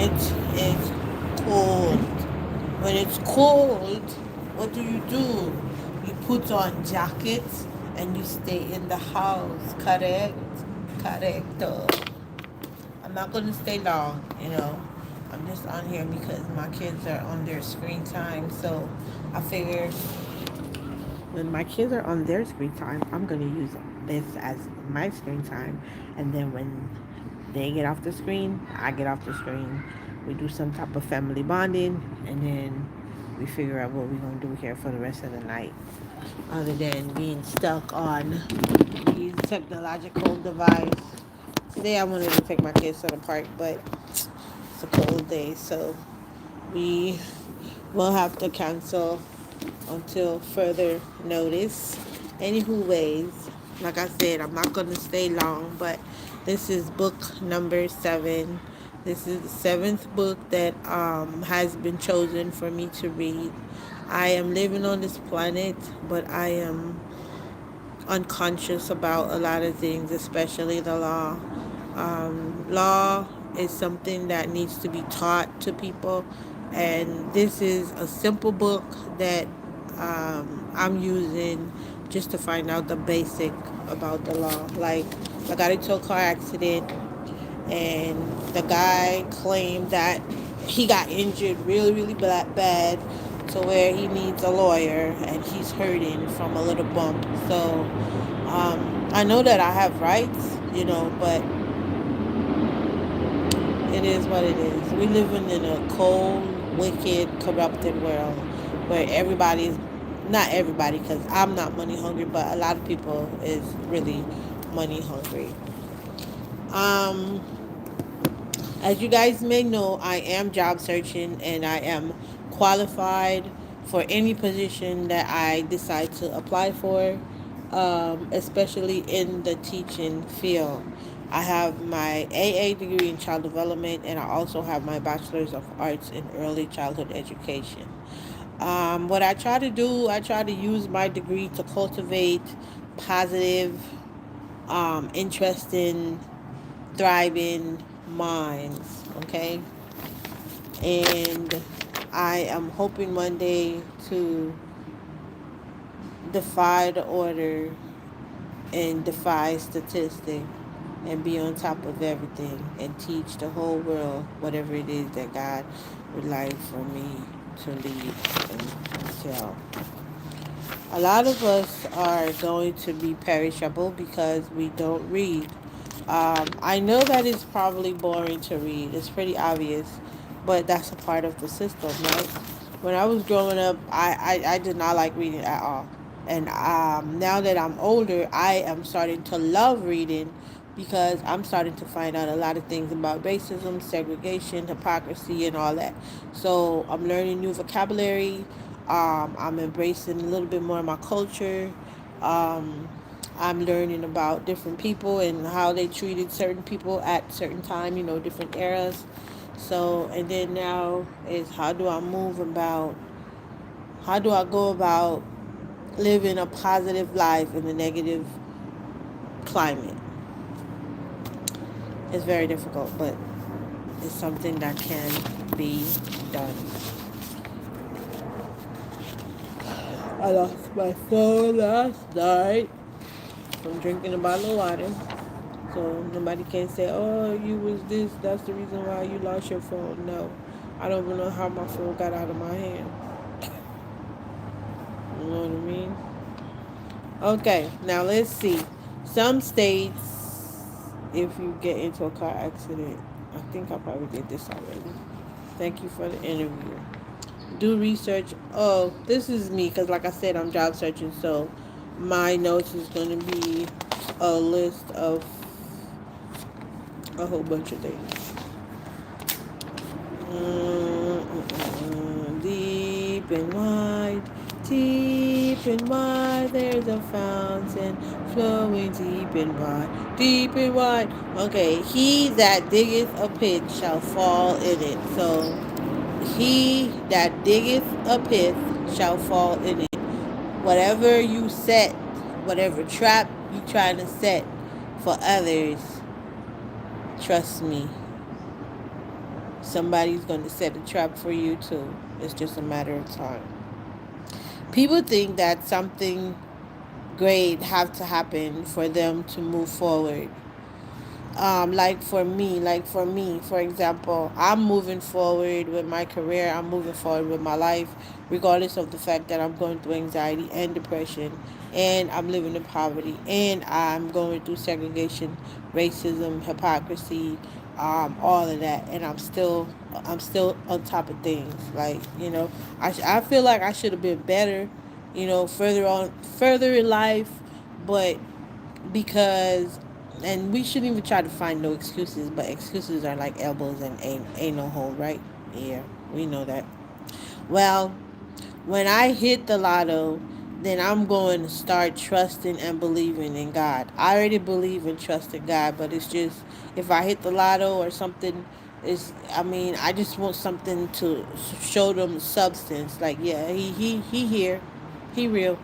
it is cold. When it's cold, what do? You put on jackets and you stay in the house. Correct? Correcto. I'm not going to stay long, you know. I'm just on here because my kids are on their screen time. So I figure when my kids are on their screen time, I'm going to use this as my screen time. And then when they get off the screen, I get off the screen. We do some type of family bonding, and then we figure out what we're going to do here for the rest of the night, other than being stuck on these technological device. Today I wanted to take my kids to the park, but it's a cold day, so we will have to cancel until further notice. Anywho ways, like I said, I'm not gonna stay long, but this is book number 7. This is the 7th book that has been chosen for me to read. I am living on this planet, but I am unconscious about a lot of things, especially the law. Law is something that needs to be taught to people, and this is a simple book that I'm using just to find out the basic about the law. Like, I got into a car accident, and the guy claimed that he got injured really, really bad to where he needs a lawyer and he's hurting from a little bump. So I know that I have rights, you know, but it is what it is. We live in a cold, wicked, corrupted world where everybody's, not everybody, because I'm not money hungry, but a lot of people is really money hungry. Um, As you guys may know, I am job searching and I am qualified for any position that I decide to apply for, especially in the teaching field. I have my AA degree in child development, and I also have my Bachelor's of Arts in early childhood education. What I try to do, I try to use my degree to cultivate positive, interesting, thriving minds, okay? And I am hoping one day to defy the order and defy statistics and be on top of everything and teach the whole world whatever it is that God would like for me to lead and tell. A lot of us are going to be perishable because we don't read. I know that it's probably boring to read. It's pretty obvious, but that's a part of the system, right? When I was growing up, I did not like reading at all. And now that I'm older, I am starting to love reading because I'm starting to find out a lot of things about racism, segregation, hypocrisy, and all that. So I'm learning new vocabulary. I'm embracing a little bit more of my culture. Um, I'm learning about different people and how they treated certain people at certain time, you know, different eras. So, and then now is how do I go about living a positive life in a negative climate? It's very difficult, but it's something that can be done. I lost my phone last night from drinking a bottle of water. So nobody can say, oh, you was this, that's the reason why you lost your phone. No. I don't even know how my phone got out of my hand. You know what I mean? Okay, now let's see. Some states, if you get into a car accident, I think I probably did this already. Thank you for the interview. Do research. Oh, this is me because, like I said, I'm job searching. So my notes is going to be a list of a whole bunch of things. Deep and wide, deep and wide, there's a fountain flowing deep and wide, deep and wide. Okay, he that diggeth a pit shall fall in it. So, he that diggeth a pit shall fall in it. Whatever you set, whatever trap you trying to set for others, trust me, Somebody's going to set a trap for you too. It's just a matter of time. People think that something great have to happen for them to move forward. Like for me, for example, I'm moving forward with my career. I'm moving forward with my life, regardless of the fact that I'm going through anxiety and depression, and I'm living in poverty, and I'm going through segregation, racism, hypocrisy, all of that, and I'm still on top of things. Like, I feel like I should have been better, further in life, but because and we shouldn't even try to find no excuses, but excuses are like elbows and ain't no hole, right? Yeah, we know that. Well, when I hit the lotto, then I'm going to start trusting and believing in God. I already believe and trust in God, but it's just if I hit the lotto or something, I just want something to show them substance. Like, yeah, he here, he real.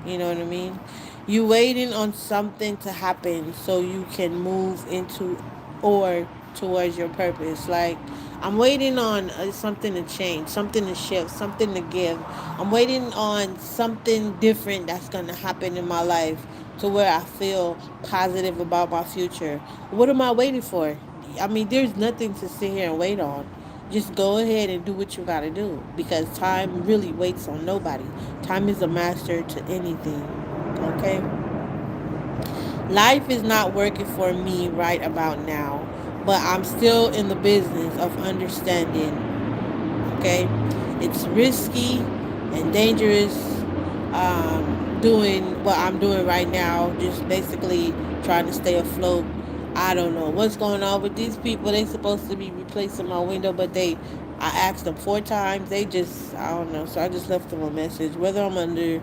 You know what I mean? You waiting on something to happen so you can move into or towards your purpose. Like, I'm waiting on something to change, something to shift, something to give. I'm waiting on something different that's going to happen in my life to where I feel positive about my future. What am I waiting for? There's nothing to sit here and wait on. Just go ahead and do what you gotta do because time really waits on nobody. Time is a master to anything. Okay? Life is not working for me right about now, but I'm still in the business of understanding. Okay? It's risky and dangerous doing what I'm doing right now, just basically trying to stay afloat. I don't know what's going on with these people. They supposed to be replacing my window, but I asked them 4 times. They just, I don't know. So I just left them a message. Whether I'm under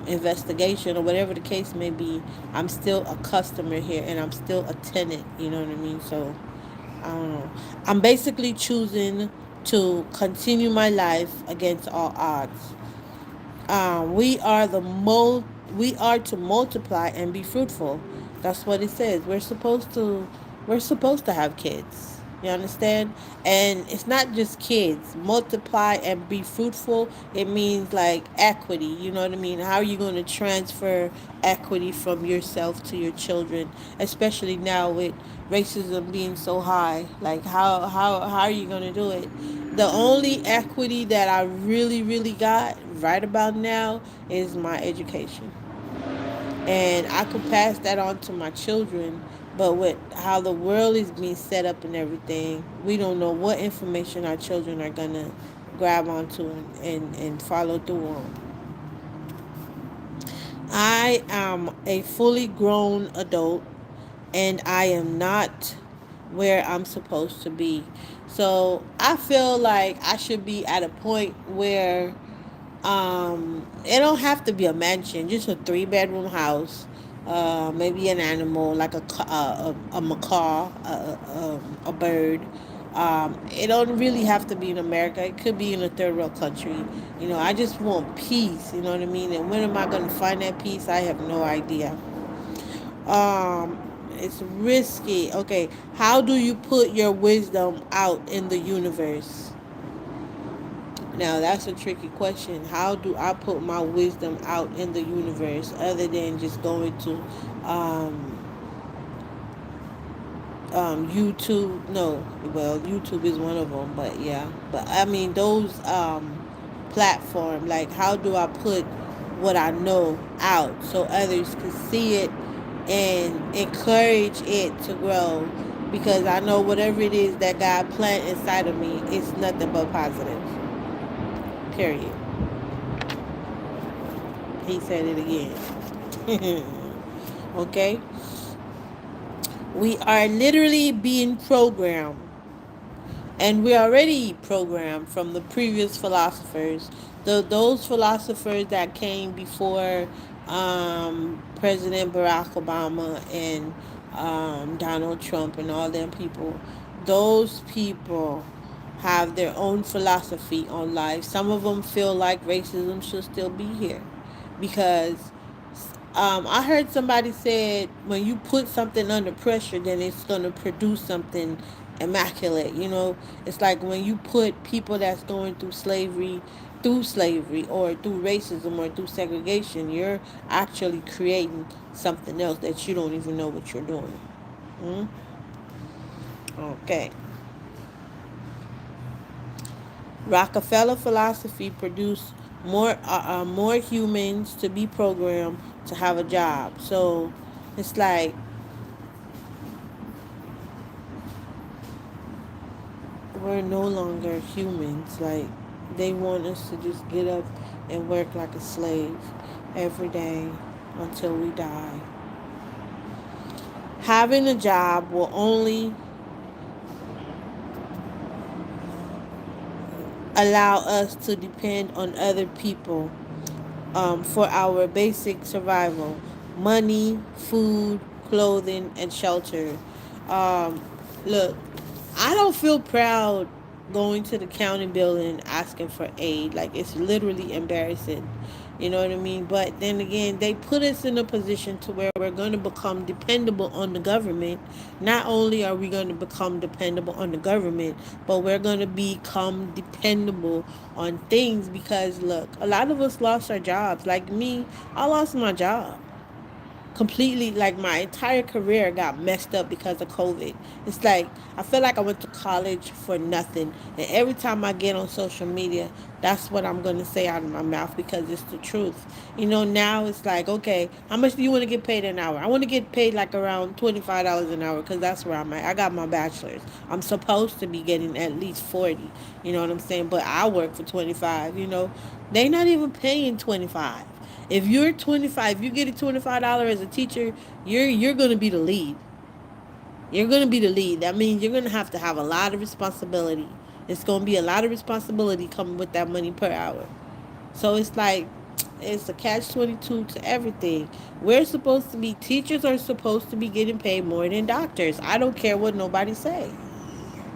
investigation or whatever the case may be, I'm still a customer here and I'm still a tenant. You know what I mean? So I don't know. I'm basically choosing to continue my life against all odds. We are to multiply and be fruitful. That's what it says. We're supposed to have kids. You understand? And it's not just kids. Multiply and be fruitful. It means like equity. You know what I mean? How are you going to transfer equity from yourself to your children, especially now with racism being so high? Like how are you going to do it? The only equity that I really, really got right about now is my education. And I could pass that on to my children, but with how the world is being set up and everything, we don't know what information our children are going to grab onto and follow through on. I am a fully grown adult and I am not where I'm supposed to be. So I feel like I should be at a point where it don't have to be a mansion, just a 3 bedroom house, maybe an animal like a macaw, a bird. It don't really have to be in America. It could be in a third world country. I just want peace. You know what I mean? And when am I gonna find that peace? I have no idea. Um, it's risky. Okay, how do you put your wisdom out in the universe? Now that's a tricky question. How do I put my wisdom out in the universe other than just going to um, YouTube? No, well, YouTube is one of them, but yeah. But those platform. Like, how do I put what I know out so others can see it and encourage it to grow? Because I know whatever it is that God planted inside of me, it's nothing but positive. Period. He said it again. Okay? We are literally being programmed. And we're already programmed from the previous philosophers. Those philosophers that came before President Barack Obama and Donald Trump and all them people. Those people have their own philosophy on life. Some of them feel like racism should still be here because I heard somebody said when you put something under pressure, then it's going to produce something immaculate. It's like when you put people that's going through slavery or through racism or through segregation, you're actually creating something else that you don't even know what you're doing. Mm? Okay. Rockefeller philosophy produced more humans to be programmed to have a job. So it's like we're no longer humans. Like they want us to just get up and work like a slave every day until we die. Having a job will only allow us to depend on other people for our basic survival: money, food, clothing, and shelter. Um, Look, I don't feel proud going to the county building asking for aid. Like, it's literally embarrassing. You know what I mean? But then again, they put us in a position to where we're going to become dependable on the government. Not only are we going to become dependable on the government, but we're going to become dependable on things because, look, a lot of us lost our jobs. Like me, I lost my job completely. Like my entire career got messed up because of COVID. It's like I feel like I went to college for nothing, and every time I get on social media, that's what I'm gonna say out of my mouth because it's the truth. Now it's like, okay, how much do you want to get paid an hour? I want to get paid like around $25 an hour because that's where I'm at. I got my bachelor's. I'm supposed to be getting at least 40. You know what I'm saying? But I work for 25. They not even paying 25. If you're 25, you get $25 as a teacher, you're gonna be the lead. You're gonna be the lead. That means you're gonna have a lot of responsibility. It's gonna be a lot of responsibility coming with that money per hour. So it's like it's a catch-22 to everything. We're supposed to be Teachers are supposed to be getting paid more than doctors. I don't care what nobody say.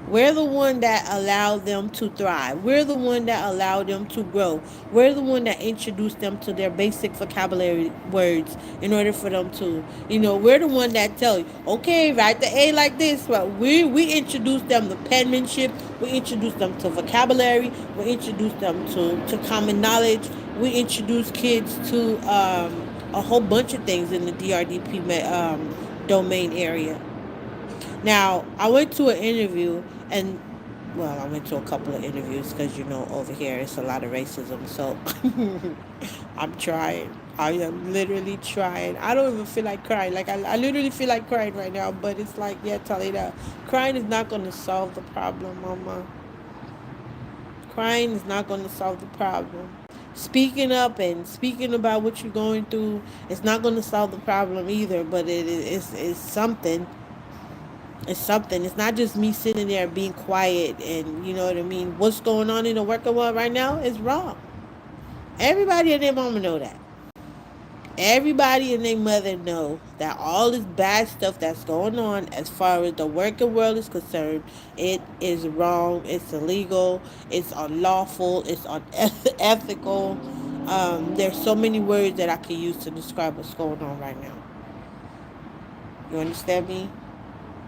We're the one that allowed them to thrive. We're the one that allowed them to grow. We're the one that introduced them to their basic vocabulary words in order for them we're the one that tell you, okay, write the A like this. But we introduced them to penmanship. We introduced them to vocabulary. We introduced them to common knowledge. We introduced kids to a whole bunch of things in the DRDP domain area. Now, I went to an interview, and well, I went to a couple of interviews because over here it's a lot of racism. So I'm trying. I am literally trying. I don't even feel like crying. Like I literally feel like crying right now. But it's like, yeah, Talita, crying is not going to solve the problem, Mama. Crying is not going to solve the problem. Speaking up and speaking about what you're going through, it's not going to solve the problem either. But it's something. It's something. It's not just me sitting there being quiet and you know what I mean. What's going on in the working world right now is wrong. Everybody and their mama know that. Everybody and their mother know that all this bad stuff that's going on as far as the working world is concerned, it is wrong. It's illegal. It's unlawful. It's unethical. There's so many words that I could use to describe what's going on right now. You understand me?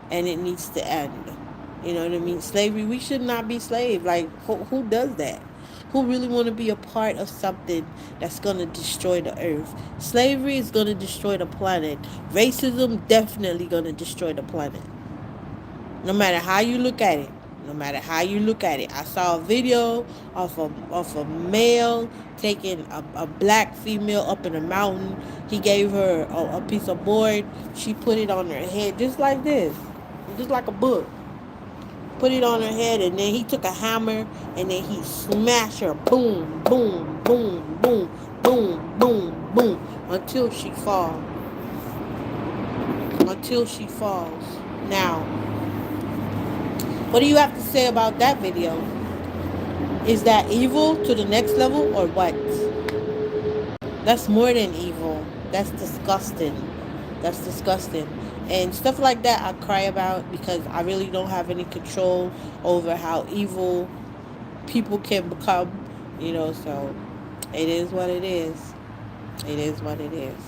And it needs to end. You know what I mean? Slavery, we should not be slaves. Like, who does that? Who really want to be a part of something that's going to destroy the earth? Slavery is going to destroy the planet. Racism definitely going to destroy the planet. No matter how you look at it. No matter how you look at it. I saw a video of a male taking a black female up in a mountain. He gave her a piece of board. She put it on her head just like this. Just like a book. Put it on her head, and then he took a hammer and then he smashed her. Boom, boom, boom, boom, boom, boom, boom. Until she falls. Until she falls. Now, what do you have to say about that video? Is that evil to the next level or what? That's more than evil. That's disgusting. That's disgusting. And stuff like that I cry about because I really don't have any control over how evil people can become, so it is what it is. It is what it is.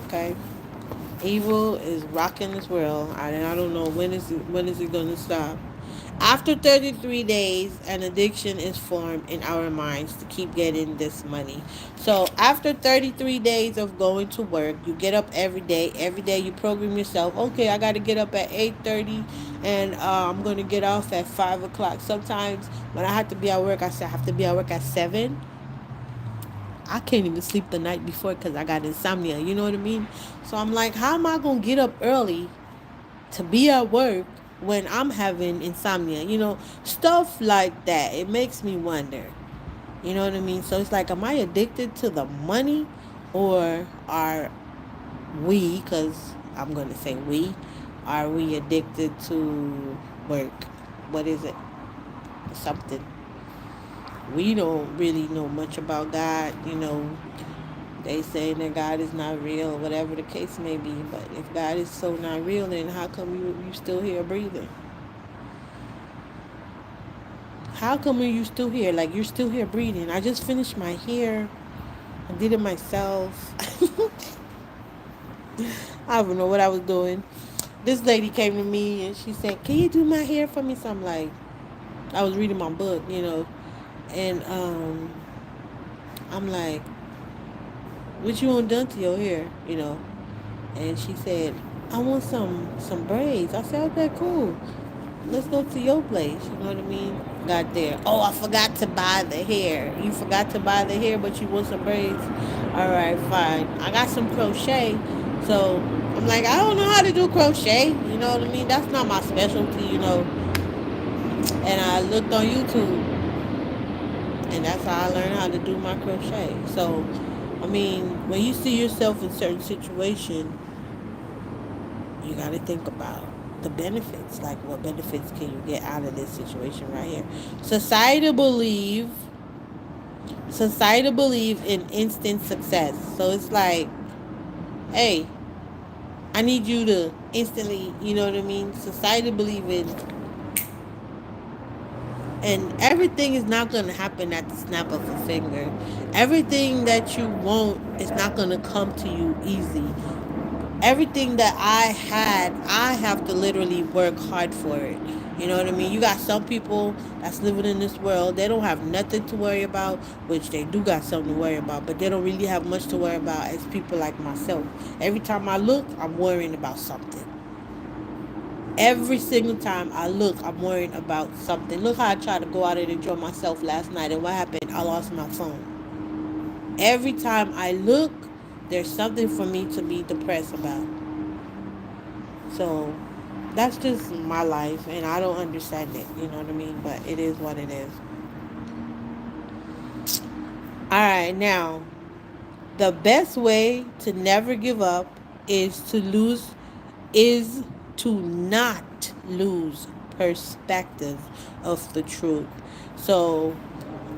Okay? Evil is rocking this world, and I don't know when is it gonna stop. After 33 days, an addiction is formed in our minds to keep getting this money. So, after 33 days of going to work, you get up every day. Every day, you program yourself. Okay, I got to get up at 8:30, and I'm going to get off at 5 o'clock. Sometimes, when I have to be at work, I say I have to be at work at 7. I can't even sleep the night before because I got insomnia. You know what I mean? So I'm like, how am I going to get up early to be at work when I'm having insomnia? Stuff like that. It makes me wonder. You know what I mean? So it's like, am I addicted to the money, or are we, because I'm going to say we, are we addicted to work? What is it? Something. We don't really know much about God. They say that God is not real, whatever the case may be. But if God is so not real, then how come you still here breathing? How come are you still here? Like, you're still here breathing. I just finished my hair. I did it myself. I don't know what I was doing. This lady came to me and she said, "Can you do my hair for me?" So I'm like, I was reading my book. And I'm like, "What you want done to your hair?" And she said, "I want some braids." I said, "Okay, cool. Let's go to your place." You know what I mean? Got there. Oh, I forgot to buy the hair. You forgot to buy the hair, but you want some braids? All right, fine. I got some crochet. So I'm like, I don't know how to do crochet. You know what I mean? That's not my specialty. And I looked on YouTube, and that's how I learned how to do my crochet. So, I mean, when you see yourself in certain situation, you got to think about the benefits. Like, what benefits can you get out of this situation right here? Society believe society believe in instant success. So it's like, hey, I need you to instantly, you know what I mean? Society believe in, and everything is not going to happen at the snap of a finger. Everything that you want is not going to come to you easy. Everything that I had, I have to literally work hard for it. You know what I mean? You got some people that's living in this world, they don't have nothing to worry about, which they do got something to worry about, but they don't really have much to worry about as people like myself. Every time I look, I'm worrying about something. Every single time I look, I'm worrying about something. Look how I tried to go out and enjoy myself last night, and what happened? I lost my phone. Every time I look, there's something for me to be depressed about. So that's just my life, and I don't understand it. You know what I mean? But it is what it is. All right, now the best way to never give up is to lose is to not lose perspective of the truth. So,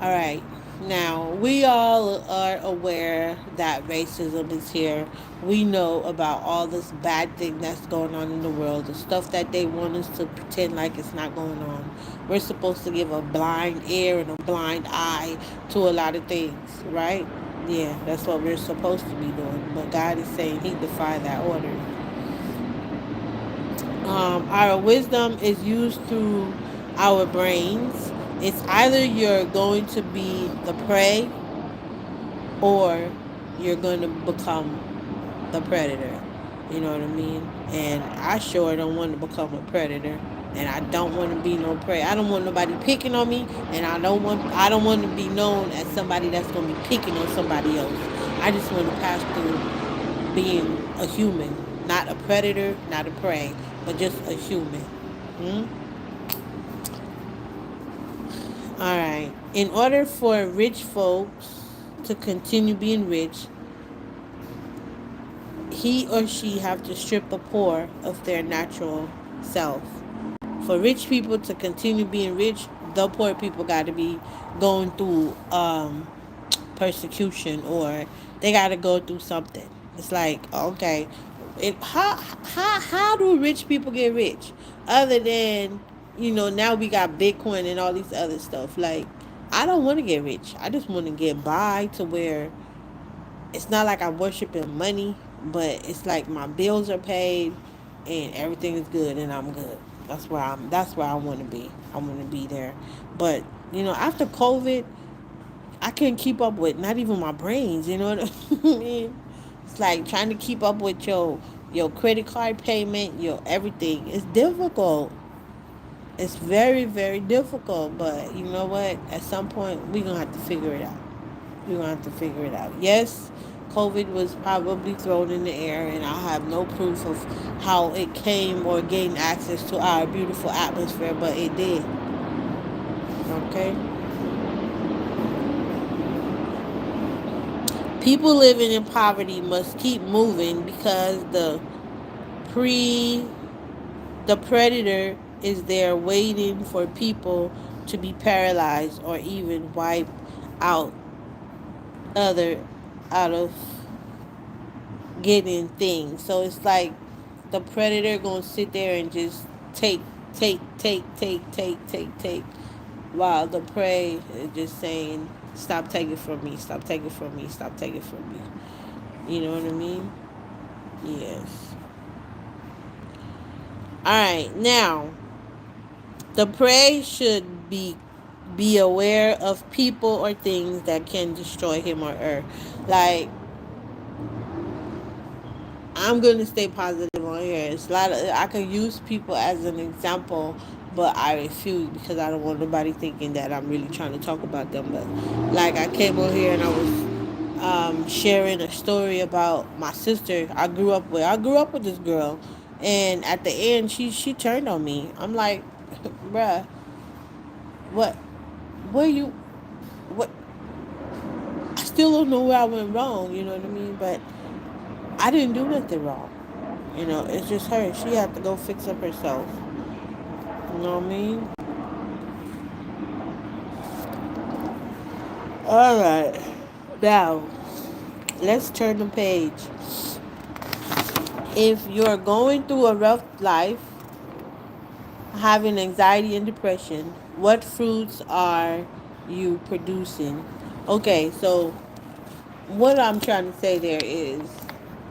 all right. Now, we all are aware that racism is here. We know about all this bad thing that's going on in the world, the stuff that they want us to pretend like it's not going on. We're supposed to give a blind ear and a blind eye to a lot of things, right? Yeah, that's what we're supposed to be doing. But God is saying He defied that order. Our wisdom is used through our brains. It's either you're going to be the prey, or you're going to become the predator. You know what I mean? And I sure don't want to become a predator, and I don't want to be no prey. I don't want nobody picking on me, and I don't want to be known as somebody that's going to be picking on somebody else. I just want to pass through being a human, not a predator, not a prey, but just a human. Hmm? All right. In order for rich folks to continue being rich, he or she have to strip the poor of their natural self. For rich people to continue being rich, the poor people got to be going through persecution, or they got to go through something. It's like, okay, how do rich people get rich? Other than, now we got Bitcoin and all these other stuff. Like, I don't want to get rich. I just want to get by to where it's not like I'm worshiping money. but it's like my bills are paid and everything is good and I'm good. That's where I want to be. I want to be there. But, after COVID, I couldn't keep up with not even my brains, you know what I mean? It's like trying to keep up with your credit card payment, your everything. It's difficult. It's very, very difficult, but you know what? At some point, we're going to have to figure it out. We're going to have to figure it out. Yes, COVID was probably thrown in the air, and I have no proof of how it came or gained access to our beautiful atmosphere, but it did. Okay? People living in poverty must keep moving because pre the predator is there waiting for people to be paralyzed or even wiped out other out of getting things. So it's like the predator gonna sit there and just take, while the prey is just saying, "Stop taking from me! Stop taking from me! Stop taking from me!" You know what I mean? Yes. All right. Now, the prey should be aware of people or things that can destroy him or her. Like, I'm gonna stay positive on here. It's a lot of I could use people as an example, but I refuse because I don't want nobody thinking that I'm really trying to talk about them. But like I came on here and I was sharing a story about my sister I grew up with. I grew up with this girl, and at the end she turned on me. I'm like, bruh, what? Where you? What? I still don't know where I went wrong. You know what I mean? But I didn't do nothing wrong. It's just her. She had to go fix up herself. You know what I mean? All right. Now, let's turn the page. If you're going through a rough life, having anxiety and depression, what fruits are you producing? Okay, so what I'm trying to say there is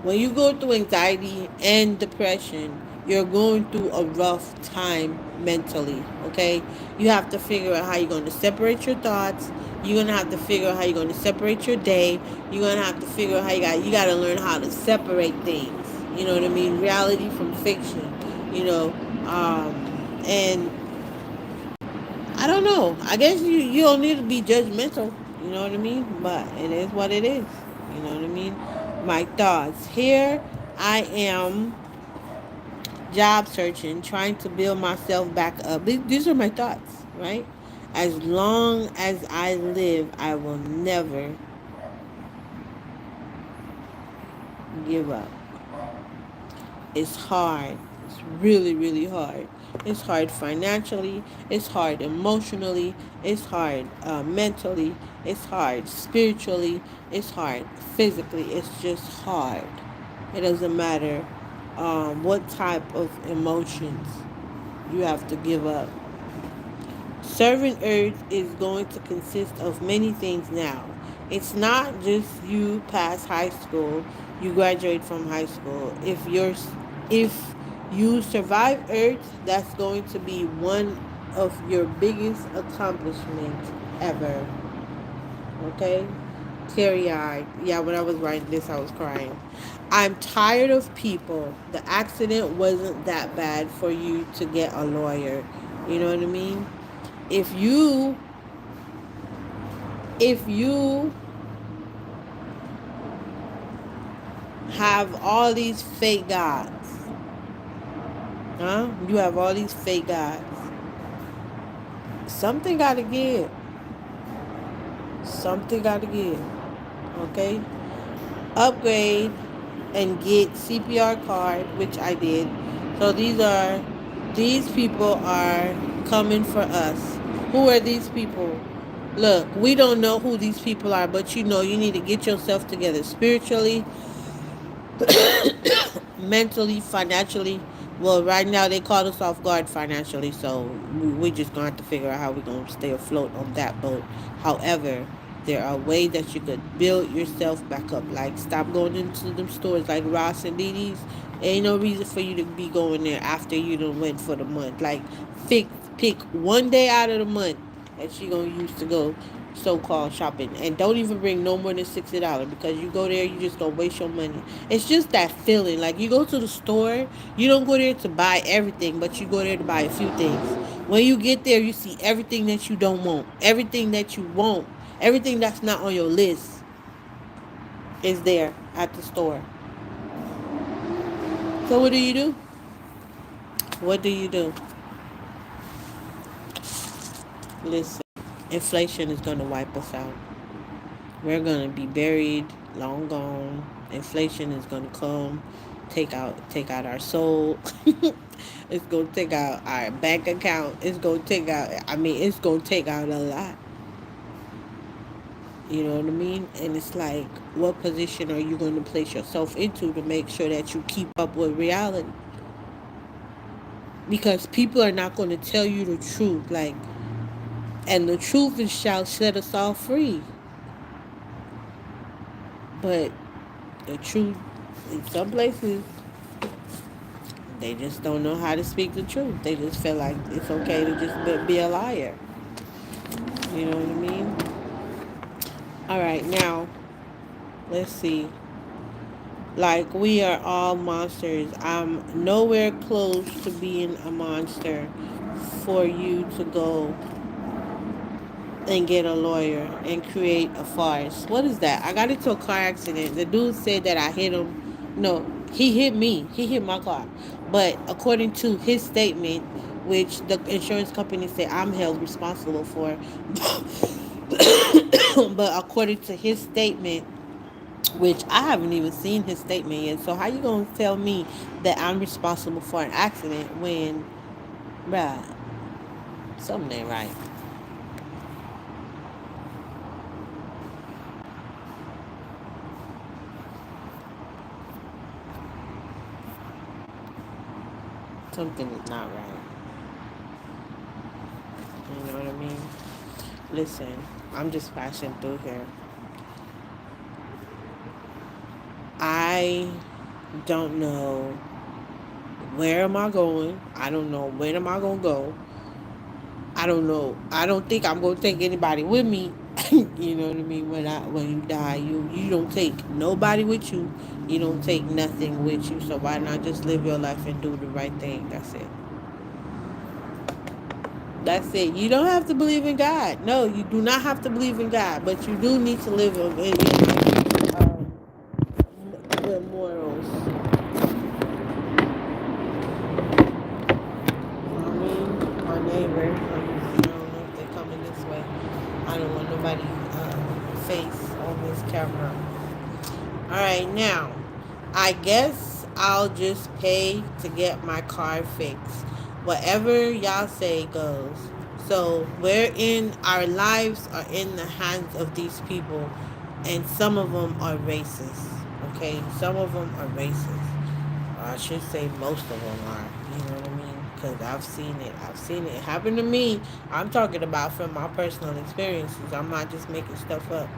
when you go through anxiety and depression, you're going through a rough time mentally, okay? You have to figure out how you're going to separate your thoughts. You're going to have to figure out how you're going to separate your day. You're going to have to figure out how you got to learn how to separate things. You know what I mean? Reality from fiction, you know. And I don't know. I guess you don't need to be judgmental. You know what I mean? But it is what it is. You know what I mean? My thoughts. Here I am job searching, trying to build myself back up. These are my thoughts, right? As long as I live, I will never give up. It's hard. It's really, really hard. It's hard financially. It's hard emotionally. It's hard mentally. It's hard spiritually. It's hard physically. It's just hard. It doesn't matter what type of emotions you have to give up. Serving Earth is going to consist of many things now. It's not just you pass high school, you graduate from high school. If you survive Earth, that's going to be one of your biggest accomplishments ever. Okay? Teary eyed. Yeah, when I was writing this, I was crying. I'm tired of people. The accident wasn't that bad for you to get a lawyer. You know what I mean? If you if you have all these fake gods, huh? You have all these fake gods. Something gotta give. Something gotta give. Okay? Upgrade and get CPR card, which I did. So these people are coming for us. Who are these people? Look, we don't know who these people are, but you need to get yourself together spiritually, mentally, financially. Well, right now they caught us off guard financially, so we just gonna have to figure out how we're gonna stay afloat on that boat. However, There are ways that you could build yourself back up. Like, stop going into them stores like Ross and Diddy's. Ain't no reason for you to be going there after you done went for the month. Like, pick one day out of the month that you gonna use to go so-called shopping, and don't even bring no more than $60 because you go there, you just gonna waste your money. It's just that feeling. Like, you go to the store, you don't go there to buy everything, but you go there to buy a few things. When you get there, you see everything that you don't want, everything that you want, everything that's not on your list is there at the store. So what do you do? What do you do? Listen, inflation is gonna wipe us out. We're gonna be buried, long gone. Inflation is gonna come, take out our soul. It's gonna take out our bank account. It's gonna take out. I mean, it's gonna take out a lot. You know what I mean? And it's like, what position are you going to place yourself into to make sure that you keep up with reality? Because people are not going to tell you the truth. Like, and the truth is shall set us all free. But the truth, in some places, they just don't know how to speak the truth. They just feel like it's okay to just be a liar. You know what I mean? All right, now, let's see. Like, we are all monsters. I'm nowhere close to being a monster for you to go and get a lawyer and create a farce. What is that? I got into a car accident. The dude said that I hit him. No, he hit me. He hit my car. But according to his statement, which the insurance company said I'm held responsible for, but according to his statement, which I haven't even seen his statement yet. So how you gonna tell me that I'm responsible for an accident when, bruh, something ain't right. Something is not right. You know what I mean? Listen, I'm just passing through here. I don't know where am I going. I don't know when am I gonna go. I don't know. I don't think I'm gonna take anybody with me. You know what I mean? When you die, you don't take nobody with you. You don't take nothing with you. So why not just live your life and do the right thing? That's it. That's it. You don't have to believe in God. No, you do not have to believe in God, but you do need to live in your life with morals. I mean, my neighbor. I don't know if they're coming this way. I don't want nobody face on this camera. All right, now, I guess I'll just pay to get my car fixed. Whatever y'all say goes. So, our lives are in the hands of these people, and some of them are racist. Okay, some of them are racist. Or I should say, most of them are. You know what I mean? Because I've seen it. I've seen it happen to me. I'm talking about from my personal experiences. I'm not just making stuff up.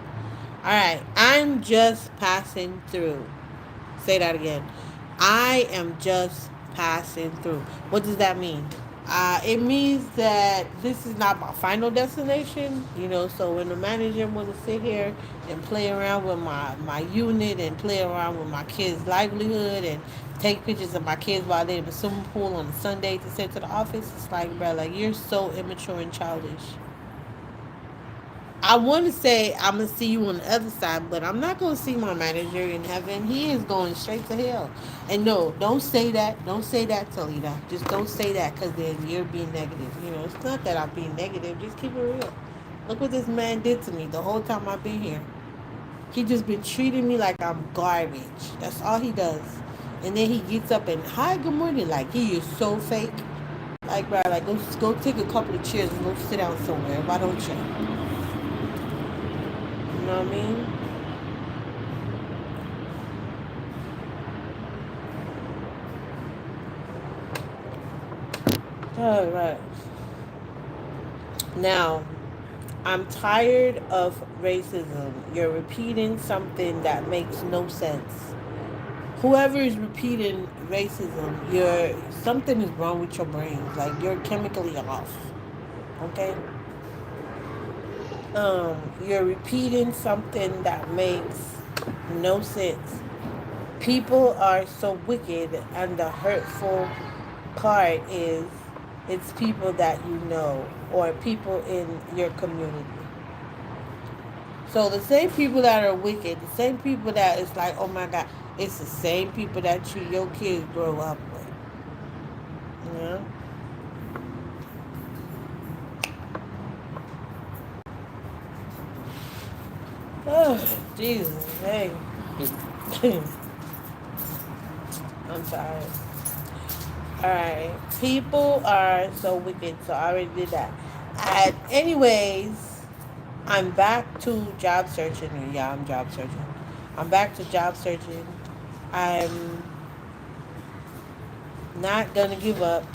All right, I'm just passing through. Say that again. I am just passing through. What does that mean? It means that this is not my final destination. So when the manager want to sit here and play around with my unit and play around with my kids' livelihood and take pictures of my kids while they're in the swimming pool on a Sunday to send to the office, it's like, bro, like, you're so immature and childish. I want to say I'm gonna see you on the other side, but I'm not gonna see my manager in heaven. He is going straight to hell. And no, don't say that. Don't say that, Talita. Just don't say that, because then you're being negative. It's not that I'm being negative. Just keep it real. Look what this man did to me the whole time I've been here. He just been treating me like I'm garbage. That's all he does. And then he gets up and, hi, good morning. Like, he is so fake. Like, bro, like, go take a couple of chairs and go sit down somewhere. Why don't you? You know what I mean? All right. Now, I'm tired of racism. You're repeating something that makes no sense. Whoever is repeating racism, you're something is wrong with your brain. Like you're chemically off. Okay? You're repeating something that makes no sense. People are so wicked, and the hurtful part is it's people that you know or people in your community. So the same people that are wicked, the same people that it's like, oh my God, it's the same people that your kids grow up with. You know? Oh, Jesus, hey. I'm sorry. Alright. People are so wicked, so I already did that. And anyways, I'm back to job searching. Yeah, I'm job searching. I'm back to job searching. I'm not gonna give up,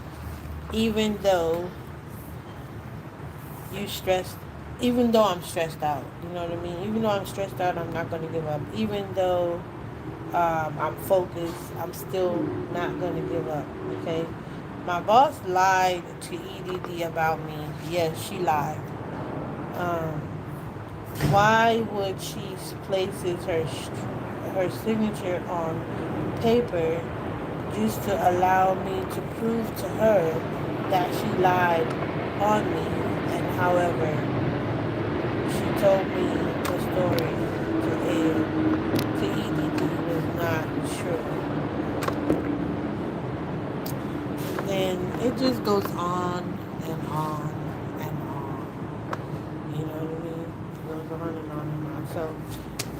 even though you stressed. Even though I'm stressed out, you know what I mean. Even though I'm stressed out, I'm not gonna give up. Even though I'm focused, I'm still not gonna give up. Okay. My boss lied to EDD about me. Yes, she lied. Um, why would she places her signature on paper just to allow me to prove to her that she lied on me? And however, she told me the story to EDD was not true. Then it just goes on and on and on. You know what I mean? It goes on and on and on. So,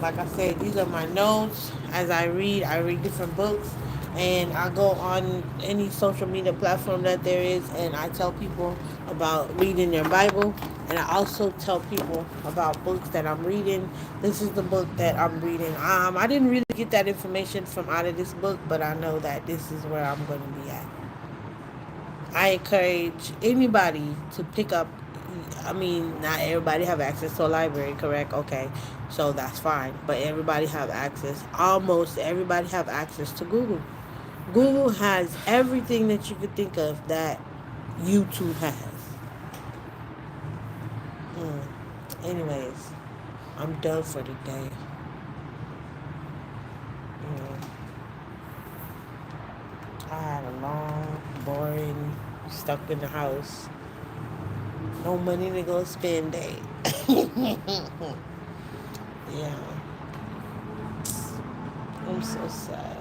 like I said, these are my notes. As I read different books, and I go on any social media platform that there is, and I tell people about reading their Bible, and I also tell people about books that I'm reading. This is the book that I'm reading. I didn't really get that information from out of this book, but I know that this is where I'm going to be at. I encourage anybody to pick up. I mean, not everybody have access to a library, correct? Okay, so that's fine. But everybody have access. Almost everybody have access to Google. Google has everything that you could think of that YouTube has. Mm. Anyways, I'm done for the day. I had a long, boring, stuck in the house, no money to go spend day. Yeah, I'm so sad.